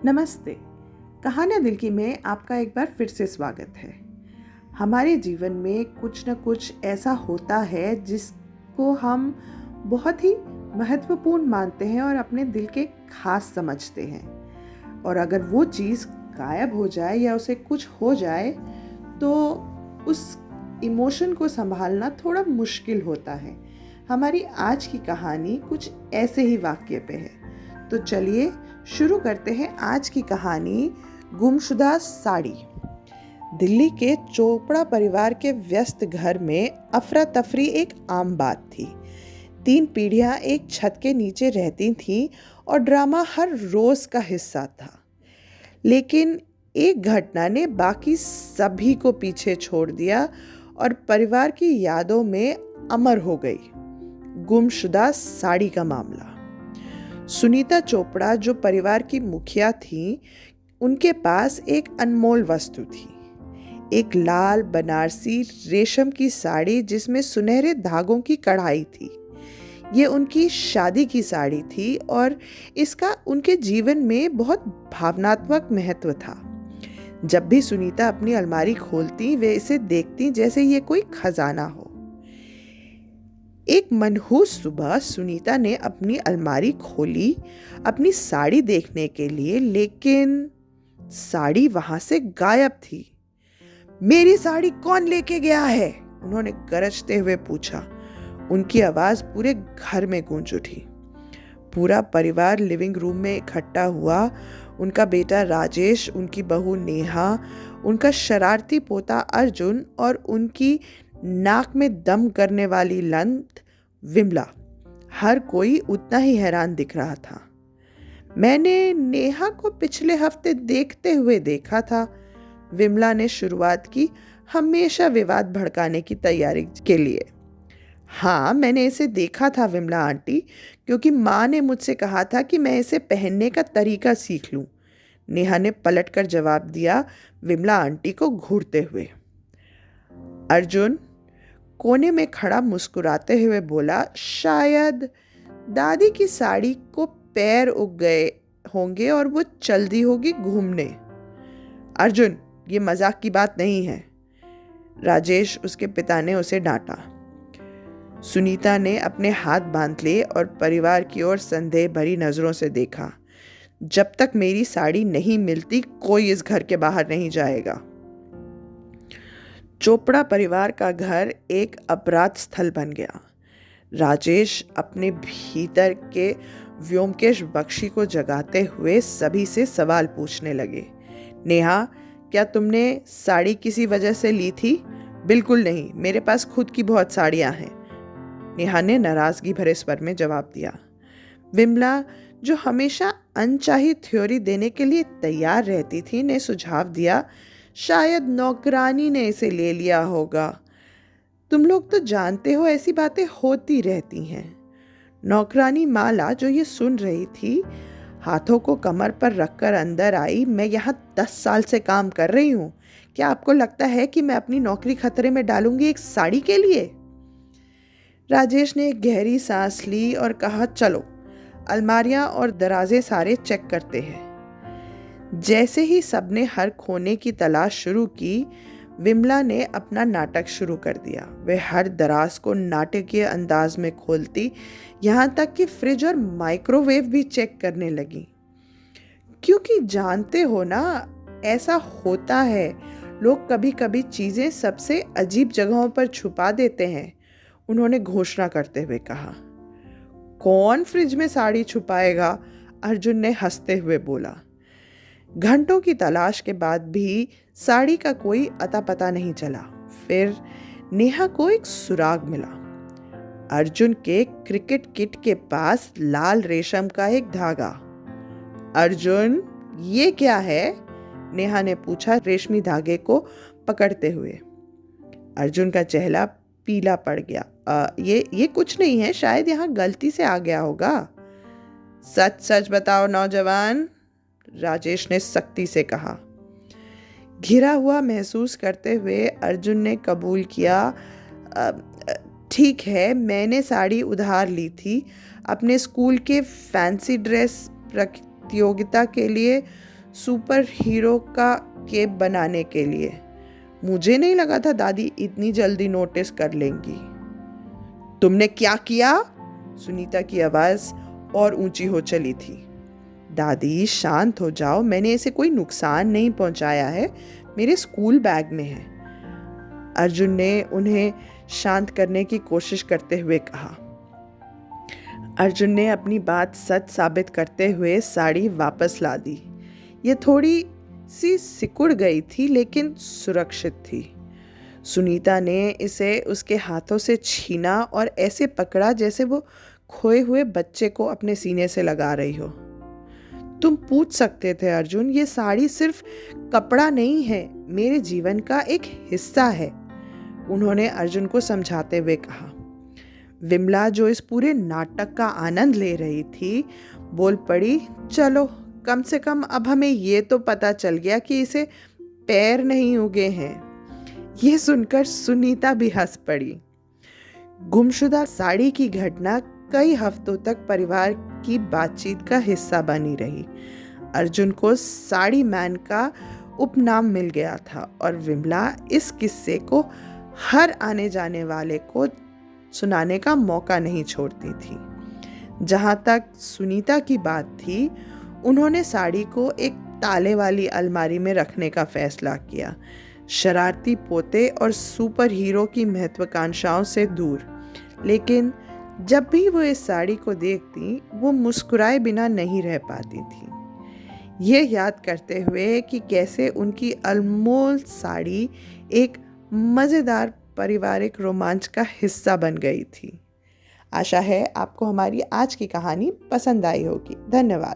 नमस्ते। कहानियाँ दिल की में आपका एक बार फिर से स्वागत है। हमारे जीवन में कुछ न कुछ ऐसा होता है जिसको हम बहुत ही महत्वपूर्ण मानते हैं और अपने दिल के खास समझते हैं। और अगर वो चीज़ गायब हो जाए या उसे कुछ हो जाए तो उस इमोशन को संभालना थोड़ा मुश्किल होता है। हमारी आज की कहानी कुछ ऐसे ही वाक्य पे है। तो चलिए शुरू करते हैं आज की कहानी, गुमशुदा साड़ी। दिल्ली के चोपड़ा परिवार के व्यस्त घर में अफरा तफरी एक आम बात थी। 3 पीढ़ियां एक छत के नीचे रहती थीं और ड्रामा हर रोज का हिस्सा था। लेकिन एक घटना ने बाकी सभी को पीछे छोड़ दिया और परिवार की यादों में अमर हो गई। गुमशुदा साड़ी का मामला। सुनीता चोपड़ा जो परिवार की मुखिया थीं, उनके पास एक अनमोल वस्तु थी। एक लाल बनारसी रेशम की साड़ी जिसमें सुनहरे धागों की कढ़ाई थी। ये उनकी शादी की साड़ी थी और इसका उनके जीवन में बहुत भावनात्मक महत्व था। जब भी सुनीता अपनी अलमारी खोलती, वे इसे देखती जैसे ये कोई खजाना हो। एक मनहूस सुबह सुनीता ने अपनी अलमारी खोली अपनी साड़ी देखने के लिए, लेकिन साड़ी वहां से गायब थी। मेरी साड़ी कौन लेके गया है? उन्होंने गरजते हुए पूछा। उनकी आवाज पूरे घर में गूंज उठी। पूरा परिवार लिविंग रूम में इकट्ठा हुआ। उनका बेटा राजेश, उनकी बहू नेहा, उनका शरारती पोता अर्जुन और उनकी नाक में दम करने वाली लंत विमला। हर कोई उतना ही हैरान दिख रहा था। मैंने नेहा को पिछले हफ्ते देखते हुए देखा था, विमला ने शुरुआत की, हमेशा विवाद भड़काने की तैयारी के लिए। हाँ, मैंने इसे देखा था विमला आंटी, क्योंकि माँ ने मुझसे कहा था कि मैं इसे पहनने का तरीका सीख लूं, नेहा ने पलटकर जवाब दिया, विमला आंटी को घूरते हुए। अर्जुन कोने में खड़ा मुस्कुराते हुए बोला, शायद दादी की साड़ी को पैर उग गए होंगे और वो चल दी होगी घूमने। अर्जुन, ये मजाक की बात नहीं है, राजेश उसके पिता ने उसे डांटा। सुनीता ने अपने हाथ बांध लिए और परिवार की ओर संदेह भरी नजरों से देखा। जब तक मेरी साड़ी नहीं मिलती, कोई इस घर के बाहर नहीं जाएगा। चोपड़ा परिवार का घर एक अपराध स्थल बन गया। राजेश अपने भीतर के व्योमकेश बख्शी को जगाते हुए सभी से सवाल पूछने लगे। नेहा, क्या तुमने साड़ी किसी वजह से ली थी? बिल्कुल नहीं, मेरे पास खुद की बहुत साड़ियां हैं, नेहा ने नाराजगी भरे स्वर में जवाब दिया। विमला, जो हमेशा अनचाही थ्योरी देने के लिए तैयार रहती थी, ने सुझाव दिया, शायद नौकरानी ने इसे ले लिया होगा। तुम लोग तो जानते हो ऐसी बातें होती रहती हैं। नौकरानी माला, जो ये सुन रही थी, हाथों को कमर पर रखकर अंदर आई। मैं यहाँ 10 साल से काम कर रही हूँ। क्या आपको लगता है कि मैं अपनी नौकरी खतरे में डालूंगी एक साड़ी के लिए? राजेश ने एक गहरी सांस ली और कहा, चलो अलमारियां और दराजे सारे चेक करते हैं। जैसे ही सबने हर कोने की तलाश शुरू की, विमला ने अपना नाटक शुरू कर दिया। वे हर दराज को नाटकीय अंदाज में खोलती, यहाँ तक कि फ्रिज और माइक्रोवेव भी चेक करने लगी। क्योंकि जानते हो ना, ऐसा होता है, लोग कभी कभी चीजें सबसे अजीब जगहों पर छुपा देते हैं, उन्होंने घोषणा करते हुए कहा। कौन फ्रिज में साड़ी छुपाएगा? अर्जुन ने हंसते हुए बोला। घंटों की तलाश के बाद भी साड़ी का कोई अता पता नहीं चला। फिर नेहा को एक सुराग मिला। अर्जुन के क्रिकेट किट के पास लाल रेशम का एक धागा। अर्जुन, ये क्या है? नेहा ने पूछा रेशमी धागे को पकड़ते हुए। अर्जुन का चेहरा पीला पड़ गया। ये कुछ नहीं है, शायद यहाँ गलती से आ गया होगा। सच सच बताओ नौजवान, राजेश ने सख्ती से कहा। घिरा हुआ महसूस करते हुए अर्जुन ने कबूल किया, ठीक है, मैंने साड़ी उधार ली थी अपने स्कूल के फैंसी ड्रेस प्रतियोगिता के लिए। सुपर हीरो का केप बनाने के लिए। मुझे नहीं लगा था दादी इतनी जल्दी नोटिस कर लेंगी। तुमने क्या किया? सुनीता की आवाज और ऊंची हो चली थी। दादी शांत हो जाओ, मैंने इसे कोई नुकसान नहीं पहुंचाया है, मेरे स्कूल बैग में है, अर्जुन ने उन्हें शांत करने की कोशिश करते हुए कहा। अर्जुन ने अपनी बात सच साबित करते हुए साड़ी वापस ला दी। ये थोड़ी सी सिकुड़ गई थी लेकिन सुरक्षित थी। सुनीता ने इसे उसके हाथों से छीना और ऐसे पकड़ा जैसे वो खोए हुए बच्चे को अपने सीने से लगा रही हो। तुम पूछ सकते थे अर्जुन, ये साड़ी सिर्फ कपड़ा नहीं है, मेरे जीवन का एक हिस्सा है, उन्होंने अर्जुन को समझाते हुए कहा। विमला जो इस पूरे नाटक का आनंद ले रही थी बोल पड़ी, चलो कम से कम अब हमें ये तो पता चल गया कि इसे पैर नहीं उगे हैं। ये सुनकर सुनीता भी हंस पड़ी। गुमशुदा साड़ी की घटना कई हफ्तों तक परिवार की बातचीत का हिस्सा बनी रही। अर्जुन को साड़ी मैन का उपनाम मिल गया था और विमला इस किस्से को हर आने जाने वाले को सुनाने का मौका नहीं छोड़ती थी। जहाँ तक सुनीता की बात थी, उन्होंने साड़ी को एक ताले वाली अलमारी में रखने का फैसला किया, शरारती पोते और सुपर हीरो की महत्वाकांक्षाओं से दूर। लेकिन जब भी वो इस साड़ी को देखती, वो मुस्कुराए बिना नहीं रह पाती थी, ये याद करते हुए कि कैसे उनकी अनमोल साड़ी एक मज़ेदार पारिवारिक रोमांच का हिस्सा बन गई थी। आशा है आपको हमारी आज की कहानी पसंद आई होगी। धन्यवाद।